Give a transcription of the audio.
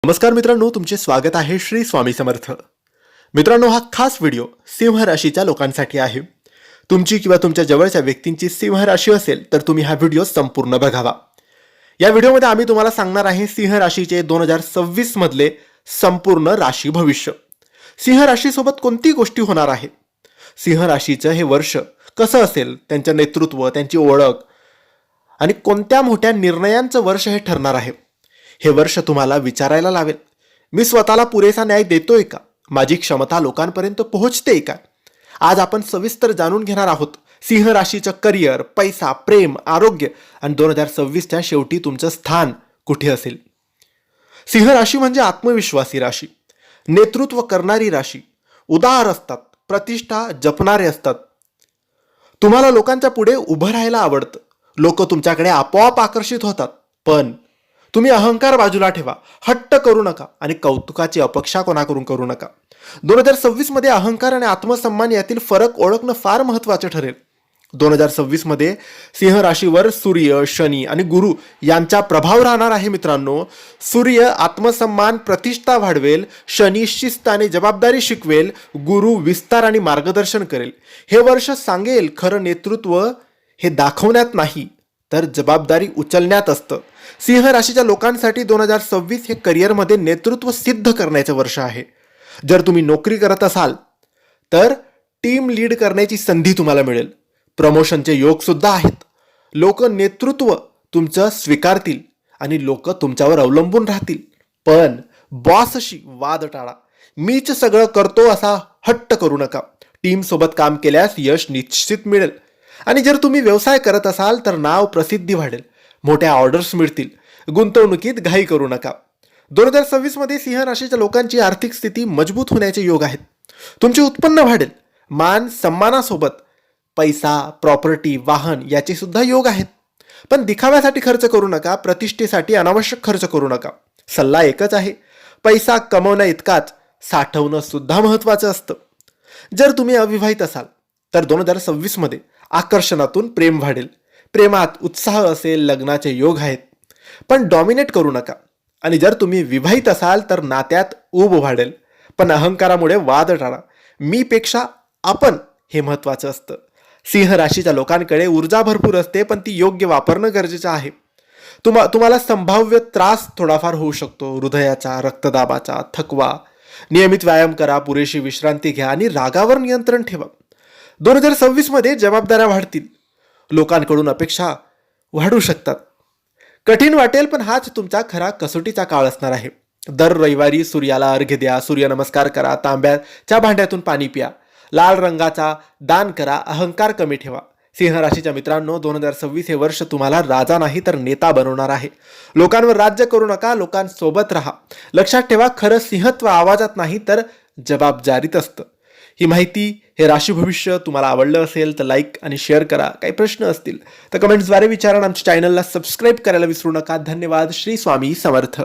नमस्कार मित्रांनो, तुमचे स्वागत आहे श्री स्वामी समर्थ. मित्रांनो, हा खास व्हिडिओ सिंह राशीच्या लोकांसाठी आहे. तुमची किंवा तुमच्या जवळच्या व्यक्तींची सिंह राशी असेल तर तुम्ही हा व्हिडिओ संपूर्ण बघावा. या व्हिडिओमध्ये आम्ही तुम्हाला सांगणार आहे सिंह राशीचे 2026 मधले संपूर्ण राशी भविष्य. सिंह राशीसोबत कोणती गोष्टी होणार आहे, सिंह राशीचं हे वर्ष कसं असेल, त्यांचं नेतृत्व, त्यांची ओळख आणि कोणत्या मोठ्या निर्णयांचं वर्ष हे ठरणार आहे. हे वर्ष तुम्हाला विचारायला लावेल, मी स्वतःला पुरेसा न्याय देतोय का, माझी क्षमता लोकांपर्यंत पोहोचते का. आज आपण सविस्तर जाणून घेणार आहोत सिंह राशीचं करिअर, पैसा, प्रेम, आरोग्य आणि 2026च्या शेवटी तुमचं स्थान कुठे असेल. सिंह राशी म्हणजे आत्मविश्वासी राशी, नेतृत्व करणारी राशी, उदार असतात, प्रतिष्ठा जपणारे असतात. तुम्हाला लोकांच्या पुढे उभं राहायला आवडतं, लोक तुमच्याकडे आपोआप आकर्षित होतात. पण तुम्ही अहंकार बाजूला ठेवा, हट्ट करू नका आणि कौतुकाची अपेक्षा कोणाकडून करू नका. 2026 मध्ये अहंकार आणि आत्मसन्मान यातील फरक ओळखणं फार महत्त्वाचं ठरेल. 2026 मध्ये सिंह राशीवर सूर्य, शनी आणि गुरु यांचा प्रभाव राहणार आहे. मित्रांनो, सूर्य आत्मसन्मान, प्रतिष्ठा वाढवेल, शनी शिस्त आणि जबाबदारी शिकवेल, गुरु विस्तार आणि मार्गदर्शन करेल. हे वर्ष सांगेल खरं नेतृत्व हे दाखवण्यात नाही तर जबाबदारी उचलण्यात असतं. सिंह राशीच्या लोकांसाठी 2026 हे करिअरमध्ये नेतृत्व सिद्ध करण्याचं वर्ष आहे. जर तुम्ही नोकरी करत असाल तर टीम लीड करण्याची संधी तुम्हाला मिळेल. प्रमोशनचे योग सुद्धा आहेत. लोक नेतृत्व तुमचं स्वीकारतील आणि लोक तुमच्यावर अवलंबून राहतील. पण बॉसशी वाद टाळा, मीच सगळं करतो असा हट्ट करू नका. टीम सोबत काम केल्यास यश निश्चित मिळेल. आणि जर तुम्ही व्यवसाय करत असाल तर नाव प्रसिद्धी वाढेल, मोठ्या ऑर्डर्स मिळतील. गुंतवणुकीत घाई करू नका. 2026 मध्ये सिंह राशीच्या लोकांची आर्थिक स्थिती मजबूत होण्याचे योग आहेत. तुमचे उत्पन्न वाढेल, मान सन्मानासोबत पैसा, प्रॉपर्टी, वाहन याचे सुद्धा योग आहेत. पण दिखाव्यासाठी खर्च करू नका, प्रतिष्ठेसाठी अनावश्यक खर्च करू नका. सल्ला एकच आहे, पैसा कमवणं इतकाच साठवणं सुद्धा महत्त्वाचं असतं. जर तुम्ही अविवाहित असाल तर 2026 मध्ये आकर्षणातून प्रेम वाढेल. प्रेमात उत्साह असेल, लग्नाचे योग आहेत. पण डॉमिनेट करू नका. आणि जर तुम्ही विवाहित असाल तर नात्यात ऊब वाढेल. पण अहंकारामुळे वाद टाळा. मी पेक्षा आपण हे महत्त्वाचं असतं. सिंह राशीच्या लोकांकडे ऊर्जा भरपूर असते, पण ती योग्य वापरणं गरजेचं आहे. तुम्हाला संभाव्य त्रास थोडाफार होऊ शकतो, हृदयाचा, रक्तदाबाचा, थकवा. नियमित व्यायाम करा, पुरेशी विश्रांती घ्या आणि रागावर नियंत्रण ठेवा. 2026 मध्ये जबाबदाऱ्या वाढतील, लोकांकडून अपेक्षा वाढू शकतात. कठीण वाटेल, पण हाच तुमचा खरा कसोटीचा काळ असणार आहे. दर रविवारी सूर्याला अर्घ्य द्या, सूर्यनमस्कार करा, तांब्याच्या भांड्यातून पाणी प्या, लाल रंगाचा दान करा, अहंकार कमी ठेवा. सिंह राशीच्या मित्रांनो, 2026 हे वर्ष तुम्हाला राजा नाही तर नेता बनवणार आहे. लोकांवर राज्य करू नका, लोकांसोबत राहा. लक्षात ठेवा, खरं सिंहत्व आवाजात नाही तर जबाबदारीत असतं. ही माहिती, हे राशी भविष्य तुम्हाला आवडलं असेल तर लाईक आणि शेअर करा. काही प्रश्न असतील तर कमेंट्सद्वारे विचारा. आमच्या चॅनलला सबस्क्राईब करायला विसरू नका. धन्यवाद. श्री स्वामी समर्थ.